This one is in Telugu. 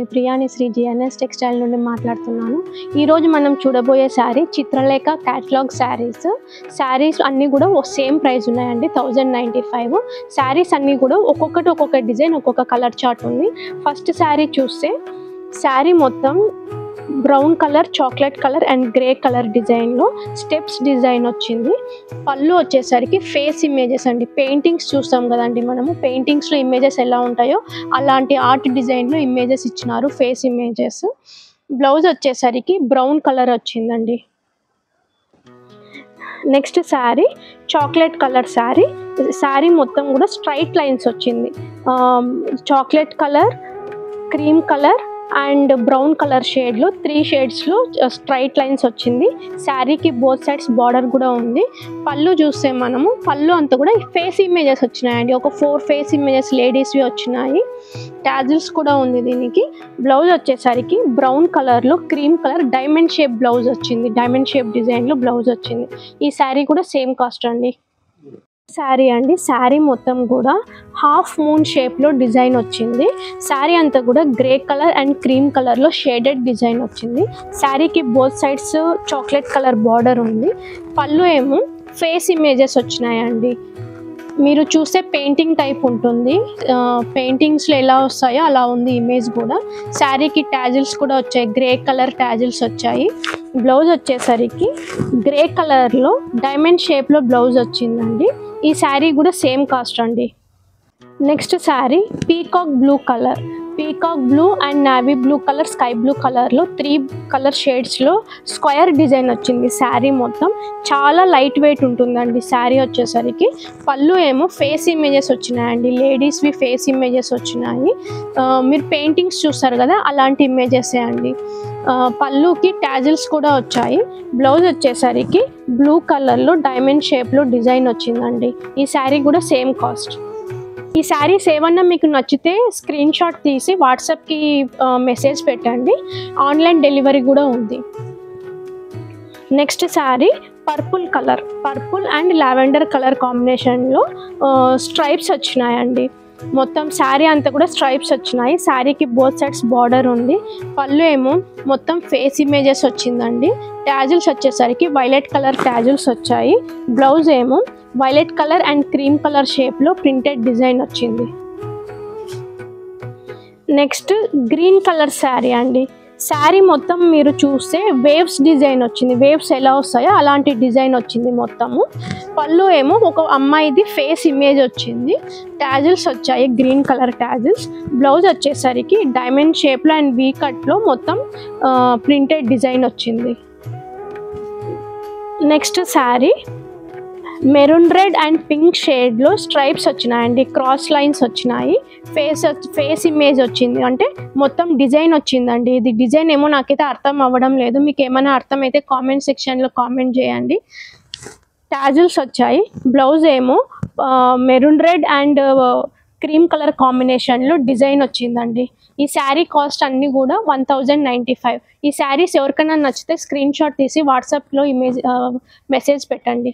మీ ప్రియాని శ్రీ జిఎన్ఎస్ టెక్స్టైల్ నుండి మాట్లాడుతున్నాను. ఈరోజు మనం చూడబోయే శారీ చిత్రలేఖ క్యాటలాగ్ శారీస్ అన్నీ కూడా సేమ్ ప్రైస్ ఉన్నాయండి, 1095. శారీస్ అన్నీ కూడా ఒక్కొక్క డిజైన్, ఒక్కొక్క కలర్ చార్ట్ ఉంది. ఫస్ట్ శారీ చూస్తే శారీ మొత్తం brown colour, chocolate colour and grey colour డిజైన్లో స్టెప్స్ డిజైన్ వచ్చింది. పళ్ళు వచ్చేసరికి ఫేస్ ఇమేజెస్ అండి. పెయింటింగ్స్ చూస్తాం కదండి మనము, పెయింటింగ్స్లో ఇమేజెస్ ఎలా ఉంటాయో అలాంటి ఆర్ట్ డిజైన్లో ఇమేజెస్ ఇచ్చినారు, ఫేస్ ఇమేజెస్. బ్లౌజ్ వచ్చేసరికి బ్రౌన్ కలర్ వచ్చిందండి. Next sari chocolate colour sari మొత్తం కూడా స్ట్రైట్ లైన్స్ వచ్చింది. Chocolate colour, cream colour and brown colour షేడ్లో 3 షేడ్స్లో స్ట్రైట్ లైన్స్ వచ్చింది. శారీకి బోత్ సైడ్స్ బార్డర్ కూడా ఉంది. పళ్ళు చూస్తే మనము పళ్ళు అంతా కూడా ఫేస్ ఇమేజెస్ వచ్చినాయండి. ఒక 4 ఫేస్ ఇమేజెస్ లేడీస్వి వచ్చినాయి. టాజిల్స్ కూడా ఉంది దీనికి. బ్లౌజ్ వచ్చేసరికి బ్రౌన్ కలర్లో cream colour diamond shape blouse వచ్చింది, డైమండ్ షేప్ డిజైన్లో బ్లౌజ్ వచ్చింది. ఈ శారీ కూడా సేమ్ కాస్ట్ అండి. శారీ అండి, శారీ మొత్తం కూడా హాఫ్ మూన్ షేప్లో డిజైన్ వచ్చింది. శారీ అంతా కూడా గ్రే కలర్ అండ్ క్రీమ్ కలర్లో షేడెడ్ డిజైన్ వచ్చింది. శారీకి both sides chocolate colour border ఉంది. పళ్ళు ఏమో ఫేస్ ఇమేజెస్ వచ్చినాయండి. మీరు చూస్తే పెయింటింగ్ టైప్ ఉంటుంది, పెయింటింగ్స్లో ఎలా వస్తాయో అలా ఉంది ఇమేజ్ కూడా. శారీకి టాజిల్స్ కూడా వచ్చాయి, గ్రే కలర్ టాజిల్స్ వచ్చాయి. బ్లౌజ్ వచ్చేసరికి గ్రే కలర్లో డైమండ్ షేప్లో బ్లౌజ్ వచ్చిందండి. ఈ శారీ కూడా సేమ్ కాస్ట్ అండి. Next sari peacock blue and navy blue colour, sky blue కలర్లో 3 కలర్ షేడ్స్లో స్క్వేర్ డిజైన్ వచ్చింది. శారీ మొత్తం చాలా లైట్ వెయిట్ ఉంటుందండి శారీ వచ్చేసరికి. పళ్ళు ఏమో ఫేస్ ఇమేజెస్ వచ్చినాయండి, లేడీస్వి ఫేస్ ఇమేజెస్ వచ్చినాయి. మీరు పెయింటింగ్స్ చూస్తారు కదా అలాంటి ఇమేజెసే అండి. పళ్ళుకి టాజిల్స్ కూడా వచ్చాయి. బ్లౌజ్ వచ్చేసరికి బ్లూ కలర్లో డైమండ్ షేప్లో డిజైన్ వచ్చిందండి. ఈ శారీ కూడా సేమ్ కాస్ట్. ఈ శారీస్ ఏమన్నా మీకు నచ్చితే స్క్రీన్ షాట్ తీసి వాట్సాప్కి మెసేజ్ పెట్టండి, ఆన్లైన్ డెలివరీ కూడా ఉంది. Next sari purple and lavender colour కాంబినేషన్లో స్ట్రైప్స్ వచ్చినాయండి. మొత్తం శారీ అంతా కూడా స్ట్రైప్స్ వచ్చినాయి. శారీకి బోత్ సైడ్స్ బార్డర్ ఉంది. పళ్ళు ఏమో మొత్తం ఫేస్ ఇమేజెస్ వచ్చిందండి. టాజిల్స్ వచ్చేసరికి వైలెట్ కలర్ టాజిల్స్ వచ్చాయి. బ్లౌజ్ ఏమో violet colour and cream colour షేప్లో ప్రింటెడ్ డిజైన్ వచ్చింది. నెక్స్ట్ గ్రీన్ కలర్ శారీ అండి. శారీ మొత్తం మీరు చూస్తే వేవ్స్ డిజైన్ వచ్చింది, వేవ్స్ ఎలా వస్తాయో అలాంటి డిజైన్ వచ్చింది మొత్తము. పళ్ళు ఏమో ఒక అమ్మాయిది ఫేస్ ఇమేజ్ వచ్చింది. టాజిల్స్ వచ్చాయి, గ్రీన్ కలర్ టాజిల్స్. బ్లౌజ్ వచ్చేసరికి డైమండ్ షేప్లో అండ్ వీ కట్లో మొత్తం ప్రింటెడ్ డిజైన్ వచ్చింది. Next sari maroon red and pink షేడ్లో స్ట్రైప్స్ వచ్చినాయండి, క్రాస్ లైన్స్ వచ్చినాయి. ఫేస్ ఇమేజ్ వచ్చింది, అంటే మొత్తం డిజైన్ వచ్చిందండి. ఇది డిజైన్ ఏమో నాకైతే అర్థం అవ్వడం లేదు, మీకు ఏమైనా అర్థమైతే కామెంట్ సెక్షన్లో కామెంట్ చేయండి. టాజిల్స్ వచ్చాయి. బ్లౌజ్ ఏమో maroon red and cream colour కాంబినేషన్లో డిజైన్ వచ్చిందండి. ఈ శారీ కాస్ట్ అన్నీ కూడా 1095. ఈ శారీస్ ఎవరికైనా నచ్చితే స్క్రీన్ షాట్ తీసి వాట్సాప్లో మెసేజ్ పెట్టండి.